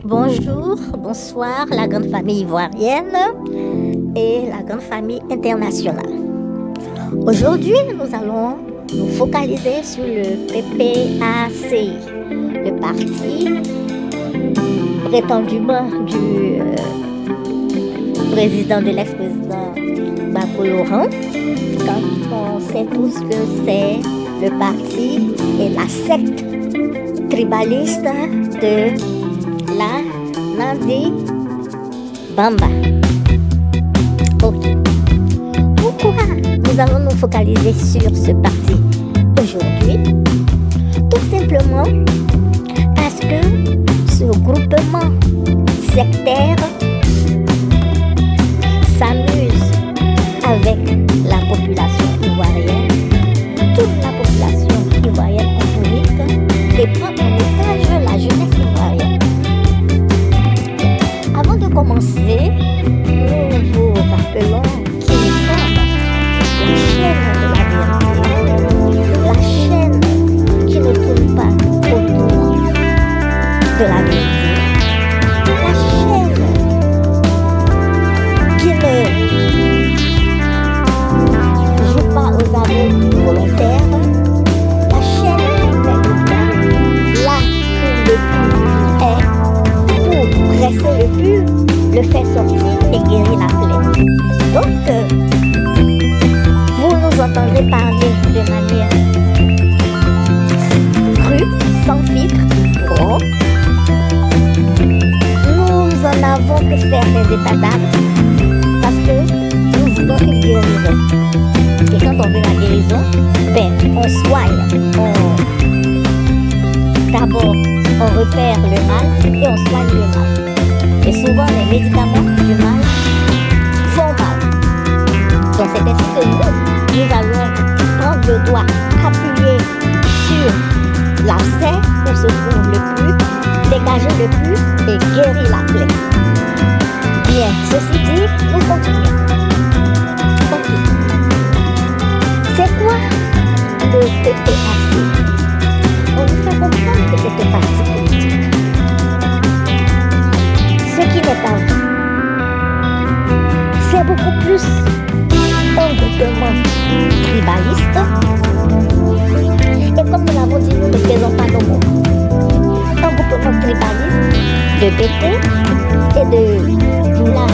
Bonjour, bonsoir, la grande famille ivoirienne et la grande famille internationale. Aujourd'hui, nous allons nous focaliser sur le PPACI, le parti prétendument du président de l'ex-président Gbagbo Laurent, quand on sait tous que c'est le parti et la secte tribaliste de la Nandi Bamba. Ok. Pourquoi nous allons nous focaliser sur ce parti aujourd'hui? Tout simplement parce que ce groupement sectaire s'amuse avec la population ivoirienne, toute la population ivoirienne en public, et prend en otage la jeunesse ivoirienne. Avant de commencer, nous vous rappelons qui nous sommes, la chaîne de la vérité, la chaîne qui ne tourne pas autour de la vérité, la chaîne qui ne joue pas aux amours volontaires, la chaîne qui met le temps là où le but est pour dresser le but, le faire sortir et guérir la plaie. Donc, vous nous entendrez parler de manière crue, sans filtre, gros. Nous en avons que faire des états d'âme parce que nous voulons une guérison. Et quand on veut la guérison, on soigne. D'abord, on repère le mal et on soigne le mal. Et souvent, les médicaments du mal font mal. Donc, c'est ainsi que nous allons prendre le doigt appuyé sur l'abcès où se trouve le pus, dégager le pus et guérir la plaie. Bien, ceci dit, nous continuons. Ok. C'est quoi le PPAC? On nous fait comprendre que c'est un parti politique. Ce qui n'est pas vrai. C'est beaucoup plus un groupement tribaliste. Et comme nous l'avons dit, nous ne faisons pas nos mots. Un groupement tribaliste de BT et de Doula.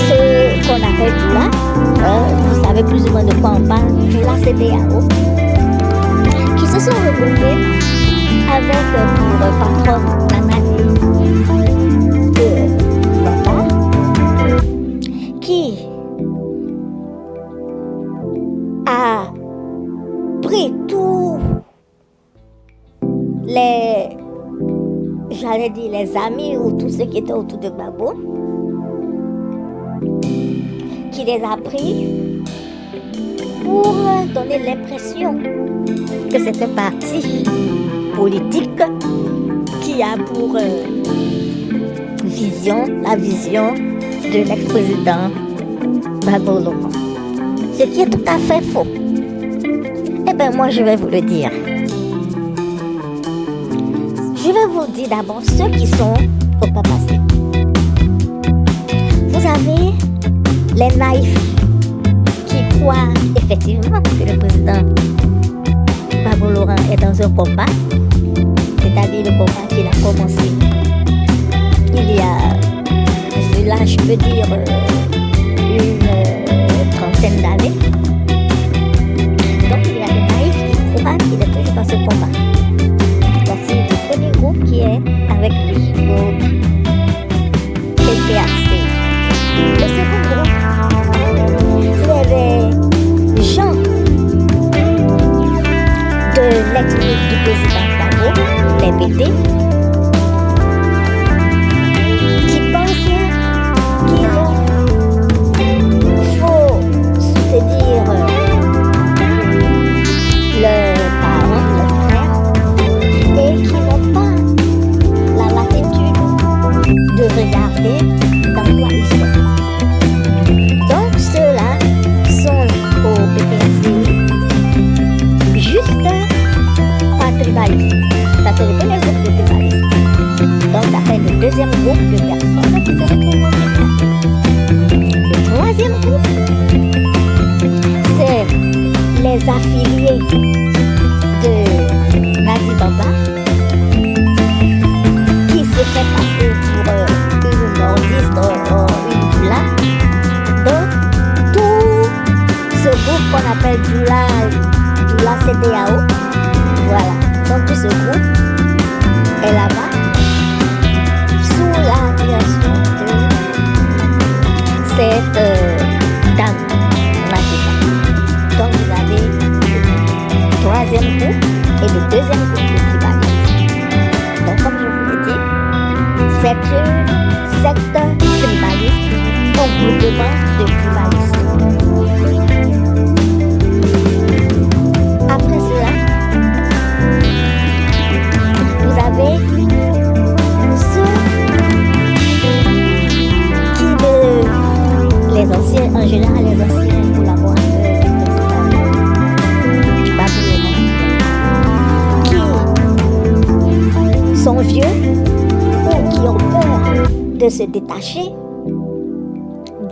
Ce qu'on appelle Doula, vous savez plus ou moins de quoi on parle, Doula CDAO, qui se sont regroupés avec pour patronne la Nandi Bamba, qui a pris tous les amis ou tous ceux qui étaient autour de Gbagbo, qui les a pris pour donner l'impression que c'est un parti politique qui a pour vision la vision de l'ex-président Gbagbo Laurent. Ce qui est tout à fait faux. Eh bien, moi, je vais vous le dire. Je vais vous dire d'abord ceux qui sont au PPAC. Vous avez les naïfs qui croient effectivement que le président Gbagbo Laurent est dans un combat, c'est-à-dire le combat qu'il a commencé il y a, là je peux dire, une trentaine d'années. Donc il y a des naïfs qui croient qu'il est toujours dans ce combat. Voici le premier groupe qui est avec lui, au PPAC. Le second groupe, c'est les gens de l'ethnie du président Gbagbo, les BT, qui pensent qu'il faut soutenir le parent, le frère, et qui n'ont pas la latitude de regarder dans quoi ils sont. Donc ceux-là sont au PPAC juste pas tribalistes. Ça c'est le premier groupe de tribalistes. un deuxième groupe de personnes qui se retrouvent déplacées. Le troisième groupe, c'est les affiliés de Nadi Baba qui se fait passer pour une nordiste ou une doula. Donc, tout ce groupe qu'on appelle doula CDAO, voilà. Donc, tout ce groupe est là-bas sous la direction de cette dame Nadiba. Donc, vous avez le troisième groupe et le deuxième groupe de tribalistes. Donc, comme je vous l'ai dit, c'est une secte tribaliste, un groupement de tribalistes. Après cela, vous avez ceux qui, les anciens, en général, les anciens collaborateurs du président, qui sont vieux ou qui ont peur de se détacher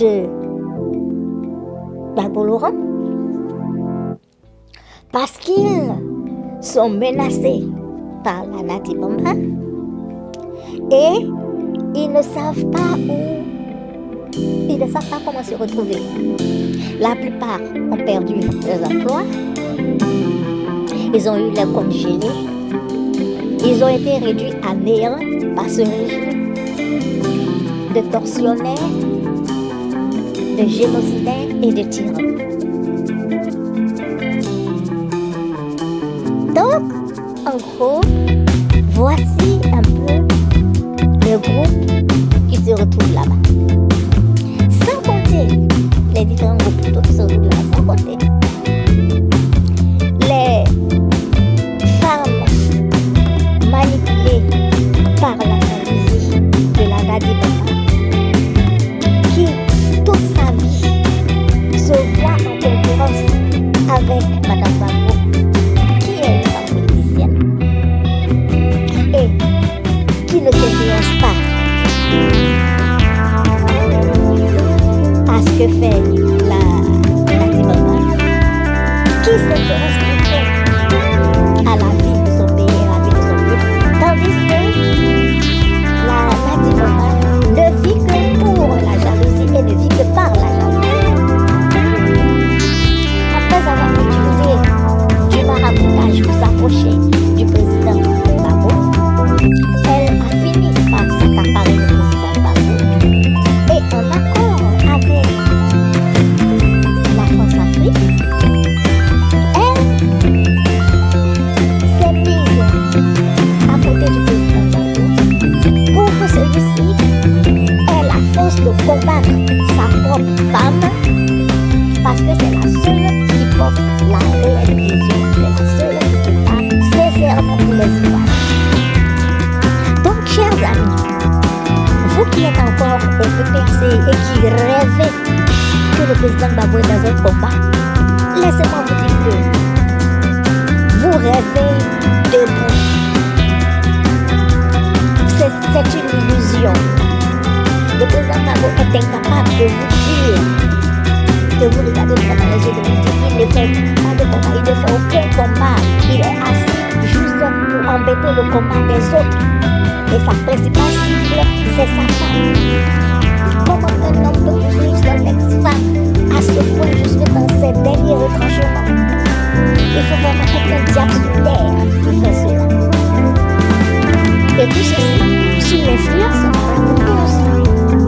de Babou Laurent parce qu'ils sont menacés par la Nadi Baba et ils ne savent pas comment se retrouver. La plupart ont perdu leurs emplois, ils ont eu leurs comptes gelés, ils ont été réduits à néant par ce régime de tortionnaires, de génocidaires et de tyrans. Donc, en gros, voici un peu le groupe qui se retrouve là-bas. Sans compter les différents groupes plutôt qui se retrouvent là-bas, sans compter les femmes manipulées par la jalousie de la Nadi Baba, qui toute sa vie se voit en concurrence avec Madame Babo, qui est une femme politicienne et qui ne s'intéresse pas à ce que fait la Nadi Baba, qui s'intéresse plutôt à la vie de son pays et à la vie de son peuple, tandis que la Nadi Baba ne vit que pour la jalousie et ne vit que par la jalousie. Après avoir utilisé du maraboutage pour s'approcher du président Babo, elle a fini par s'accaparer le président Babo et en accord avec la France-Afrique, elle s'est mise à côté du président Babo pour que celui-ci ait la force de combattre sa propre femme parce que c'est la seule qui porte la réelle vision, c'est la seule qui se bat sincèrement pour les Ivoiriens. Donc, chers amis, vous qui êtes encore au PPRC et qui rêvez que le président Babo est dans un combat, laissez-moi vous dire que vous rêvez de vous. C'est une illusion. Le président Babo est incapable de vous dire, de vous regarder dans les yeux, de vous dire qu'il ne fait pas de combat, il ne fait aucun combat. Il est assis juste pour embêter le combat des autres. Et sa principale cible, c'est sa femme. Comment un homme peut poursuivre son ex-femme à ce point jusque dans ses derniers retranchements? Il faut vraiment être un diable sur terre pour faire cela. Et tout ceci sous l'influence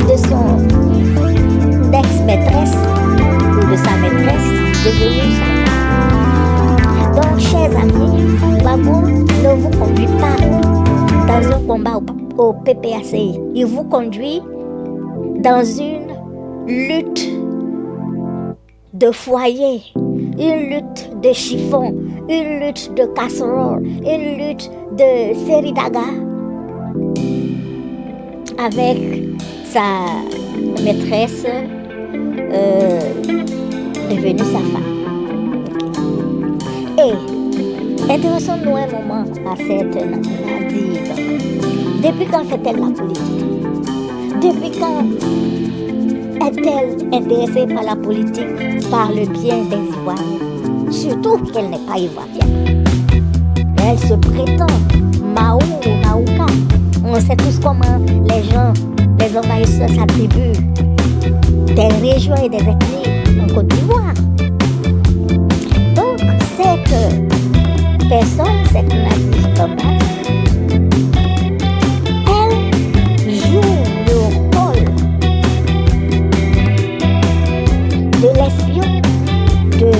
de son ex-maîtresse ou de sa maîtresse devenue sa femme. Donc, chers amis, Babo ne vous conduit pas dans un combat au PPACI. Il vous conduit dans une lutte de foyer, une lutte de chiffon, une lutte de casserole, une lutte de seridaga avec sa maîtresse devenue sa femme. Et intéressons-nous un moment à cette Nadi Baba. Depuis quand fait-elle la politique? Depuis quand est-elle intéressée par la politique, par le bien des Ivoiriens? Surtout qu'elle n'est pas ivoirienne. Mais elle se prétend Mao ou Naouka. On sait tous comment les gens, les envahisseurs s'attribuent des régions et des ethnies en Côte d'Ivoire. Donc, cette personne, cette Nadia Tamba, elle joue le rôle de l'espion de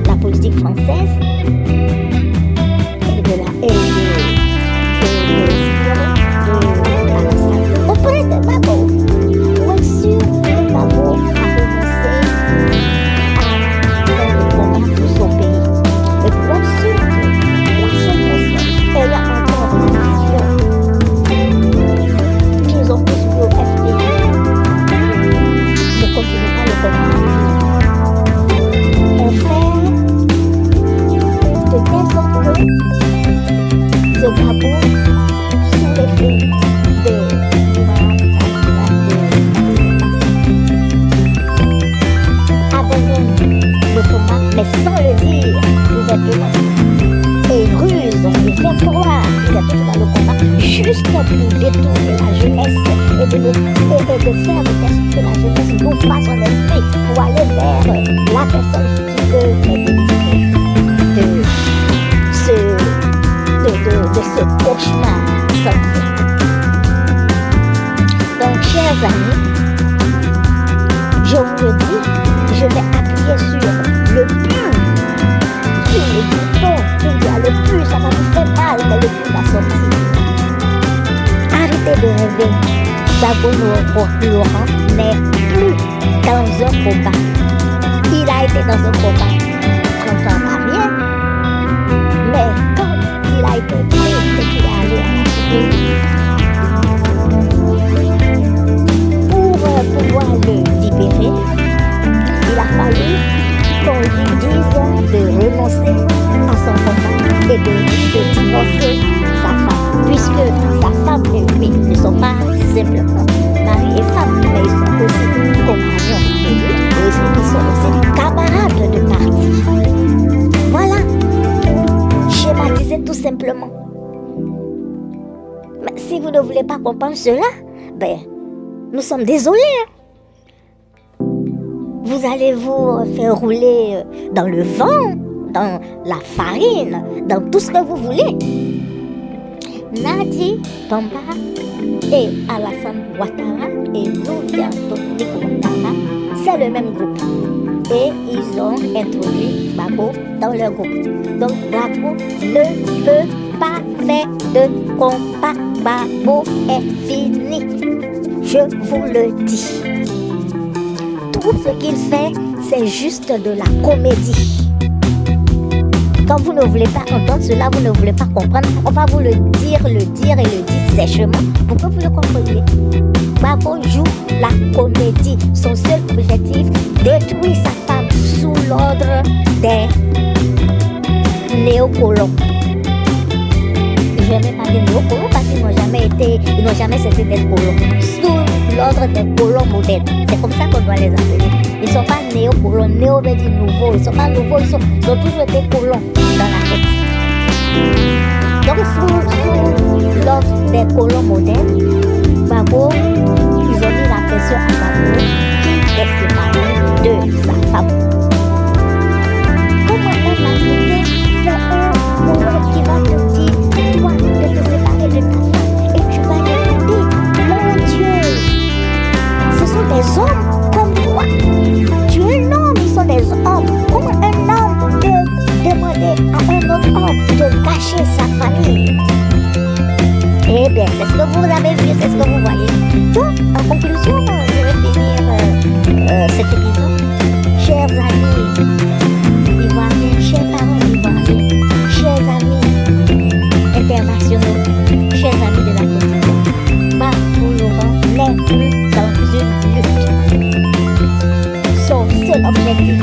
la politique française et de la on peut être Babo. Pour être sûr que Babo a renoncé à faire le combat pour son pays. Et pour être sûr que la seule personne, elle a encore la vision qu'ils ont tous vu au FPI, ne continue pas le combat. On fait de telle sorte que ce Babo, sous l'effet mais sans le dire ouvertement. Et il ruse, il fait croire qu'il est toujours dans le combat, juste pour détourner la jeunesse et de faire de telle sorte que la jeunesse n'ouvre pas son esprit pour aller vers la personne qui peut aider de ce cauchemar sans fin. Donc, chers amis, je vous le dis, je vais appuyer sur le plus, sur le bouton, le plus, ça va vous faire mal, mais le plus va sortir. Arrêtez de rêver. Babo Laurent n'est plus dans un combat. Il a été dans un combat 30 ans en arrière, mais quand il a été pris et qu'il est allé à pour pouvoir le libérer, il a fallu qu'on lui dise de renoncer à son combat et de divorcer sa femme, puisque sa femme et lui ne sont pas simplement mari et femme, mais ils sont aussi compagnons de lui, et ils sont aussi camarades de parti. Voilà, schématiser tout simplement. Mais si vous ne voulez pas comprendre cela, ben, nous sommes désolés. Vous allez vous faire rouler dans le vent, dans la farine, dans tout ce que vous voulez. Nadi Tamba et Alassane Ouattara et Loudia Tonique Ouattara, c'est le même groupe. Et ils ont introduit Babo dans leur groupe. Donc Babo ne peut pas faire de combat. Babo est fini. Je vous le dis. Tout ce qu'il fait, c'est juste de la comédie. Quand vous ne voulez pas entendre cela, vous ne voulez pas comprendre, on va vous le dire et le dire sèchement pour que vous le compreniez. Babo joue la comédie. Son seul objectif, détruire sa femme sous l'ordre des néocolons. Je n'ai pas des néocolons parce qu'ils n'ont jamais cessé d'être colons. Sous l'ordre des colons modernes. C'est comme ça qu'on doit les appeler. Ils ne sont pas néocolons. Néo veut dire nouveau. Ils ne sont pas nouveaux. Ils ont toujours été colons dans la tête. Donc sous l'ordre des colons modernes, Babo, ils ont mis la pression à Babo qui est séparé de sa femme. Comment un Africain fait un colon qui va te dire, toi, de te séparer de ta femme et tu vas l'écouter? Mon Dieu, ce sont des hommes comme toi. Tu es un homme, ils sont des hommes. Comment un homme peut demander à un autre homme de cacher sa famille? Eh bien, c'est ce que vous avez vu, c'est ce que vous voyez. Donc, en conclusion, je vais finir cet épisode. Chers amis ivoiriens, chers parents ivoiriens, chers amis internationaux, chers amis de la Côte d'Ivoire, Babo Laurent n'est plus dans une lutte. Son seul objectif,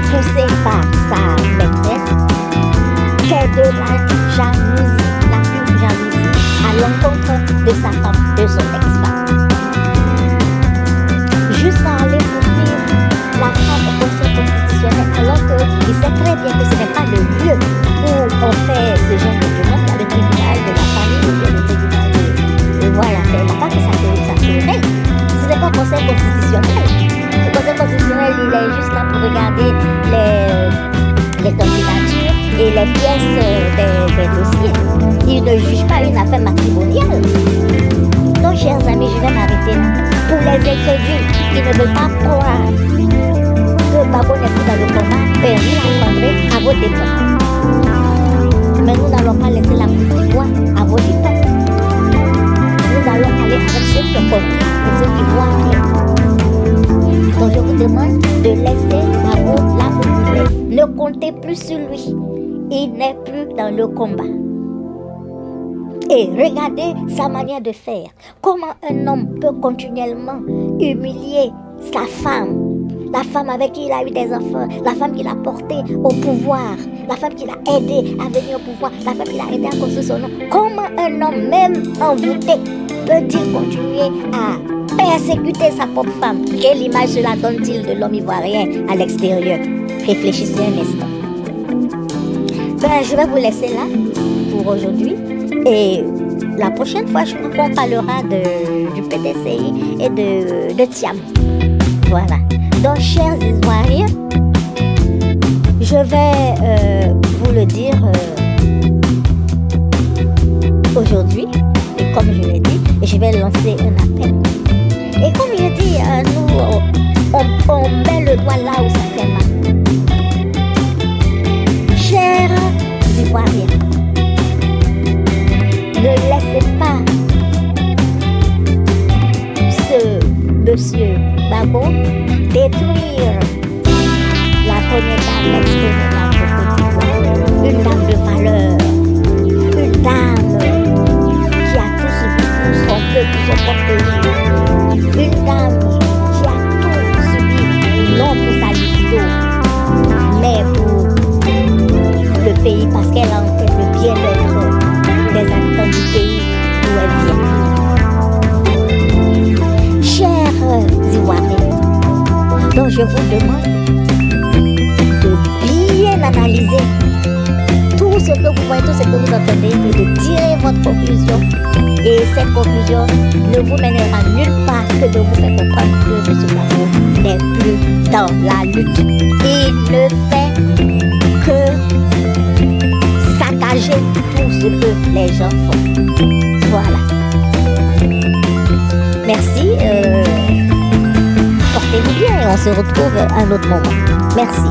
poussé par sa maîtresse, c'est de la jalousie, la pure jalousie. l'encontre de sa femme, de son ex-femme. Jusqu'à aller poursuivre la femme au conseil constitutionnel, alors qu'il sait très bien que ce n'est pas le lieu où on fait ce genre de demande, le tribunal de la famille ou bien le tribunal de voilà, c'est pas que ça tourne. Ce n'est pas le conseil constitutionnel. Le conseil constitutionnel, il est juste là pour regarder les candidatures et les pièces des dossiers. Il ne juge pas une affaire matrimoniale. Donc, chers amis, je vais m'arrêter là. Pour les incrédules qui ne veulent pas croire que Babo n'est plus dans le combat, vous l'apprendrez à vos dépens. Mais nous n'allons pas laisser la foi à vos dépens. Nous allons aller avec ceux qui ont compris et ceux qui voient bien. Donc je vous demande de laisser Babo là où il est. Ne comptez plus sur lui. Il n'est plus dans le combat. Et regardez sa manière de faire. Comment un homme peut continuellement humilier sa femme. La femme avec qui il a eu des enfants, la femme qui l'a porté au pouvoir, la femme qui l'a aidé à venir au pouvoir, la femme qui l'a aidé à construire son nom. Comment un homme, même envoûté, peut-il continuer à persécuter sa propre femme? Quelle image cela donne-t-il de l'homme ivoirien à l'extérieur? Réfléchissez un instant. Je vais vous laisser là pour aujourd'hui. Et la prochaine fois, je crois qu'on parlera du PDCI et de Thiam. Voilà. Donc, chers Ivoiriens, je vais vous le dire aujourd'hui, et comme je l'ai dit, je vais lancer un appel. Et comme je dis, nous, on met le doigt là où ça fait mal. Chers Ivoiriens, ne laissez pas ce monsieur Babo détruire la première dame, l'ex-première dame de Côte d'Ivoire, une dame de valeur, une dame qui a tout subi pour son peuple, son propre pays, une dame qui a tout subi, non pour sa libido, mais pour le pays, parce qu'elle a en tête le bien-être des habitants du pays où elle vient. Chers Ivoiriens, donc je vous demande de bien analyser tout ce que vous voyez, tout ce que vous entendez, et de tirer votre conclusion. Et cette conclusion ne vous mènera nulle part que de vous faire comprendre que M. Babo n'est plus dans la lutte. Il ne fait que saccager tout ce que les gens font. Voilà. Merci. Portez-vous bien et on se retrouve à un autre moment. Merci.